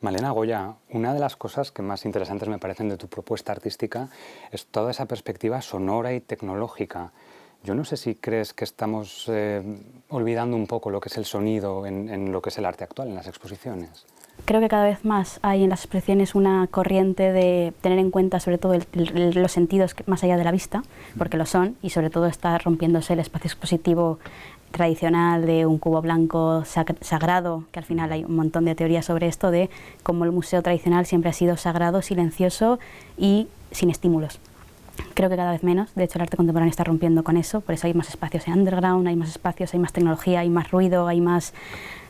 Malena Goya, una de las cosas que más interesantes me parecen de tu propuesta artística es toda esa perspectiva sonora y tecnológica. Yo no sé si crees que estamos olvidando un poco lo que es el sonido en lo que es el arte actual, en las exposiciones. Creo que cada vez más hay en las exposiciones una corriente de tener en cuenta sobre todo los sentidos más allá de la vista, porque lo son, y sobre todo está rompiéndose el espacio expositivo tradicional de un cubo blanco sagrado, que al final hay un montón de teorías sobre esto, de cómo el museo tradicional siempre ha sido sagrado, silencioso y sin estímulos. Creo que cada vez menos, de hecho el arte contemporáneo está rompiendo con eso, por eso hay más espacios en underground, hay más espacios, hay más tecnología, hay más ruido, hay más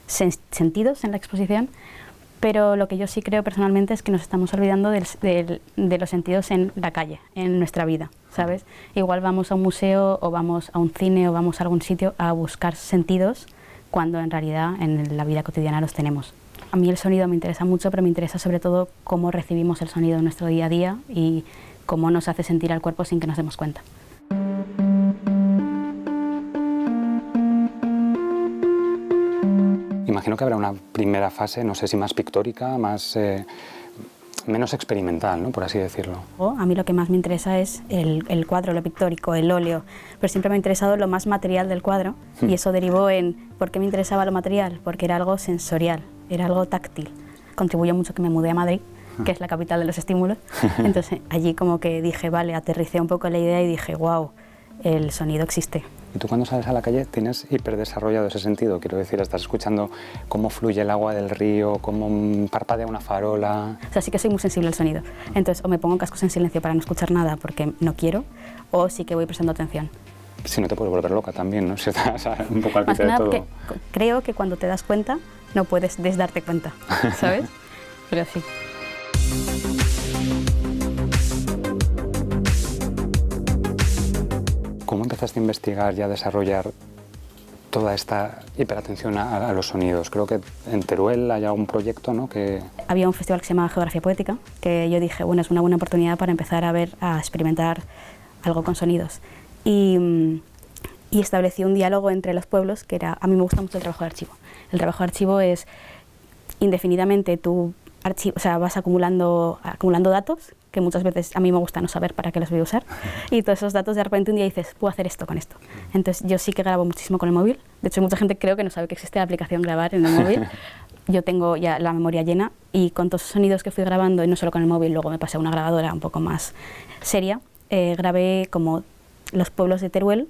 sentidos en la exposición. Pero lo que yo sí creo personalmente es que nos estamos olvidando de los sentidos en la calle, en nuestra vida, ¿sabes? Igual vamos a un museo o vamos a un cine o vamos a algún sitio a buscar sentidos cuando en realidad en la vida cotidiana los tenemos. A mí el sonido me interesa mucho, pero me interesa sobre todo cómo recibimos el sonido en nuestro día a día y cómo nos hace sentir al cuerpo sin que nos demos cuenta. Imagino que habrá una primera fase, no sé si más pictórica, menos experimental, ¿no?, por así decirlo. A mí lo que más me interesa es el cuadro, lo pictórico, el óleo, pero siempre me ha interesado lo más material del cuadro y eso derivó en ¿por qué me interesaba lo material? Porque era algo sensorial, era algo táctil. Contribuyó mucho que me mudé a Madrid, que es la capital de los estímulos, entonces allí como que dije, vale, aterricé un poco la idea y dije, wow, el sonido existe. Y tú cuando sales a la calle tienes hiperdesarrollado ese sentido, quiero decir, estás escuchando cómo fluye el agua del río, cómo parpadea una farola. O sea, sí que soy muy sensible al sonido, entonces o me pongo cascos en silencio para no escuchar nada porque no quiero, o sí que voy prestando atención. Si no te puedes volver loca también, ¿no? Si estás un poco al Más pie que de nada todo. Creo que cuando te das cuenta no puedes desdarte cuenta, ¿sabes? Pero sí. ¿Cómo empezaste a investigar y a desarrollar toda esta hiperatención a los sonidos? Creo que en Teruel hay algún proyecto, ¿no?, que... Había un festival que se llamaba Geografía Poética, que yo dije, bueno, es una buena oportunidad para empezar a experimentar algo con sonidos. Y establecí un diálogo entre los pueblos, que era, a mí me gusta mucho el trabajo de archivo. El trabajo de archivo es, indefinidamente, vas acumulando datos, que muchas veces a mí me gusta no saber para qué los voy a usar, y todos esos datos de repente un día dices, puedo hacer esto con esto. Entonces yo sí que grabo muchísimo con el móvil, de hecho mucha gente creo que no sabe que existe la aplicación grabar en el móvil, yo tengo ya la memoria llena y con todos esos sonidos que fui grabando, y no solo con el móvil, luego me pasé a una grabadora un poco más seria, grabé como los pueblos de Teruel,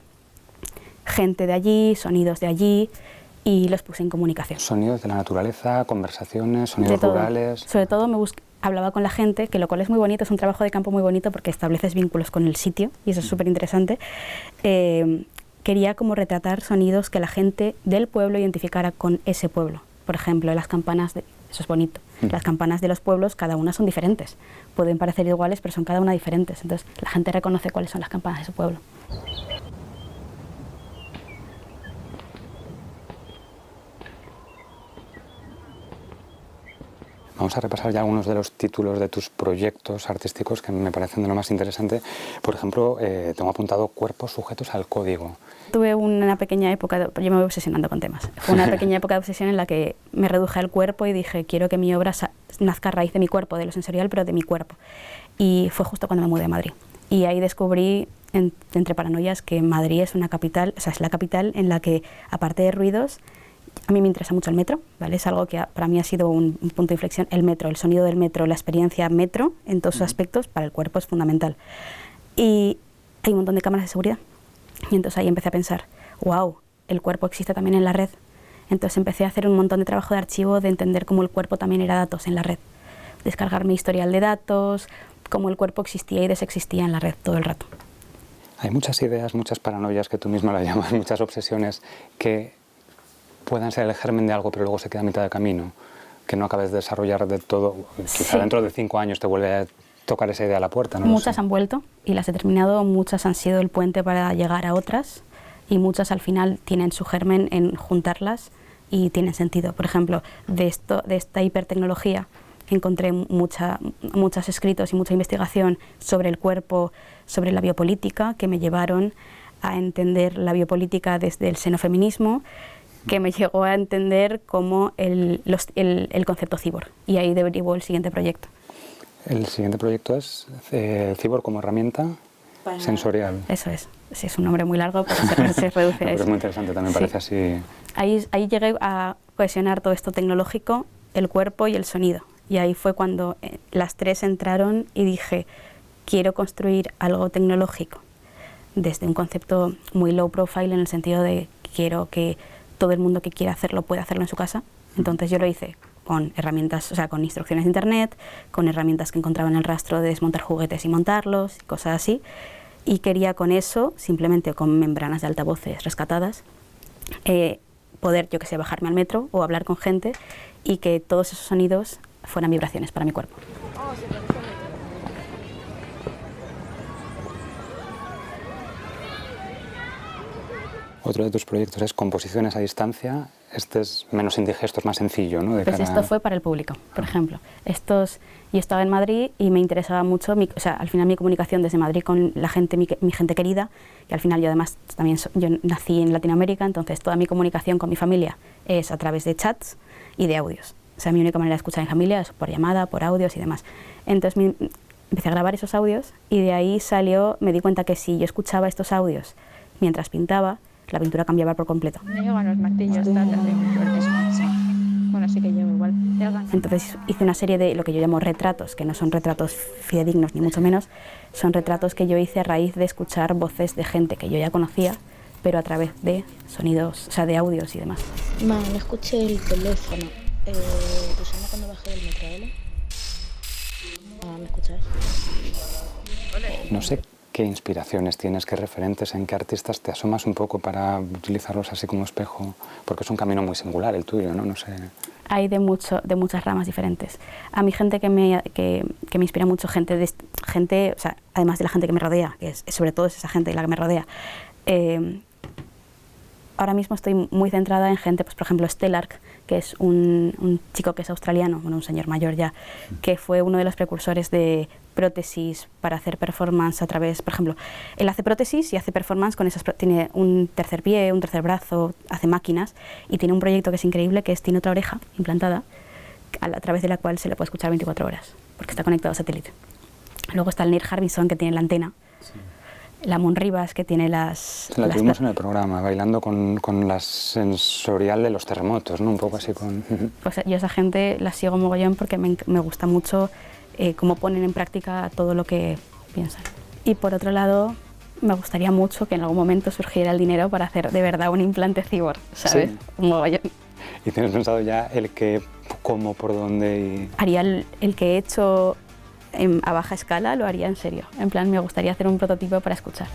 gente de allí, sonidos de allí, y los puse en comunicación. Sonidos de la naturaleza, conversaciones, sonidos rurales... Sobre todo hablaba con la gente, que lo cual es muy bonito, es un trabajo de campo muy bonito porque estableces vínculos con el sitio y eso es súper interesante. Quería como retratar sonidos que la gente del pueblo identificara con ese pueblo. Por ejemplo, las campanas, eso es bonito, las campanas de los pueblos cada una son diferentes. Pueden parecer iguales, pero son cada una diferentes. Entonces la gente reconoce cuáles son las campanas de su pueblo. Vamos a repasar ya algunos de los títulos de tus proyectos artísticos que me parecen de lo más interesante. Por ejemplo, tengo apuntado cuerpos sujetos al código. Tuve una pequeña época, yo me voy obsesionando con temas, fue una pequeña época de obsesión en la que me reduje al cuerpo y dije, quiero que mi obra nazca a raíz de mi cuerpo, de lo sensorial, pero de mi cuerpo. Y fue justo cuando me mudé a Madrid. Y ahí descubrí, entre paranoias, que Madrid es una capital, o sea, es la capital en la que, aparte de ruidos, a mí me interesa mucho el metro, ¿vale? Es algo que para mí ha sido un punto de inflexión. El metro, el sonido del metro, la experiencia metro, en todos sus aspectos, para el cuerpo es fundamental. Y hay un montón de cámaras de seguridad. Y entonces ahí empecé a pensar, wow, el cuerpo existe también en la red. Entonces empecé a hacer un montón de trabajo de archivo, de entender cómo el cuerpo también era datos en la red. Descargar mi historial de datos, cómo el cuerpo existía y desexistía en la red todo el rato. Hay muchas ideas, muchas paranoias, que tú misma las llamas, muchas obsesiones, que puedan ser el germen de algo, pero luego se queda a mitad de camino, que no acabes de desarrollar de todo. Quizá dentro de 5 años te vuelve a tocar esa idea a la puerta, ¿no? Muchas han vuelto y las he terminado, muchas han sido el puente para llegar a otras y muchas al final tienen su germen en juntarlas y tienen sentido. Por ejemplo, de esta hipertecnología encontré muchos escritos y mucha investigación sobre el cuerpo, sobre la biopolítica, que me llevaron a entender la biopolítica desde el xenofeminismo, que me llegó a entender como el concepto cyborg, y ahí derivó el siguiente proyecto. El siguiente proyecto es cyborg como herramienta sensorial. Eso es. Sí, es un nombre muy largo, pero se reduce a eso. Es muy interesante, también parece así. Ahí llegué a cohesionar todo esto tecnológico, el cuerpo y el sonido. Y ahí fue cuando las tres entraron y dije, quiero construir algo tecnológico desde un concepto muy low profile, en el sentido de quiero que todo el mundo que quiera hacerlo pueda hacerlo en su casa. Entonces yo lo hice con herramientas, o sea, con instrucciones de internet, con herramientas que encontraba en el rastro de desmontar juguetes y montarlos, cosas así. Y quería con eso, simplemente con membranas de altavoces rescatadas, poder, yo que sé, bajarme al metro o hablar con gente y que todos esos sonidos fueran vibraciones para mi cuerpo. Otro de tus proyectos es composiciones a distancia. Este es menos indigesto, es más sencillo, ¿no? Pues esto fue para el público, por ejemplo. Yo estaba en Madrid y me interesaba mucho, o sea, al final mi comunicación desde Madrid con la gente, mi gente querida, y al final yo además también yo nací en Latinoamérica, entonces toda mi comunicación con mi familia es a través de chats y de audios. O sea, mi única manera de escuchar a mi familia es por llamada, por audios y demás. Entonces empecé a grabar esos audios y de ahí me di cuenta que si yo escuchaba estos audios mientras pintaba, la pintura cambiaba por completo. Me llevan los martillos, bueno, sí que llevo igual. Entonces hice una serie de lo que yo llamo retratos, que no son retratos fidedignos ni mucho menos, son retratos que yo hice a raíz de escuchar voces de gente que yo ya conocía, pero a través de sonidos, o sea, de audios y demás. No escuché el teléfono. ¿Te suena cuando bajé del metro, ¿vale? ¿Me escuchas? No sé qué inspiraciones tienes, qué referentes, en qué artistas te asomas un poco para utilizarlos así como espejo, porque es un camino muy singular el tuyo, ¿no? No sé. Hay de muchas ramas diferentes. A mí gente que me inspira mucho, gente, o sea, además de la gente que me rodea, que sobre todo es esa gente la que me rodea. Ahora mismo estoy muy centrada en gente, pues por ejemplo Stellark, que es un chico que es australiano, bueno, un señor mayor ya, que fue uno de los precursores de prótesis para hacer performance a través, por ejemplo, él hace prótesis y hace performance con esas, tiene un tercer pie, un tercer brazo, hace máquinas y tiene un proyecto que es increíble, que tiene otra oreja implantada a través de la cual se le puede escuchar 24 horas, porque está conectado a satélite. Luego está el Neil Harbisson, que tiene la antena. Sí. La Mon Rivas, que tiene la tuvimos en el programa, bailando con la sensorial de los terremotos, ¿no? Un poco así con... Pues yo a esa gente la sigo mogollón porque me gusta mucho cómo ponen en práctica todo lo que piensan. Y por otro lado, me gustaría mucho que en algún momento surgiera el dinero para hacer de verdad un implante cyborg, ¿sabes? Sí. Un mogollón. ¿Y tienes pensado ya el qué, cómo, por dónde? Y... Haría el que he hecho a baja escala, lo haría en serio. En plan, me gustaría hacer un prototipo para escuchar.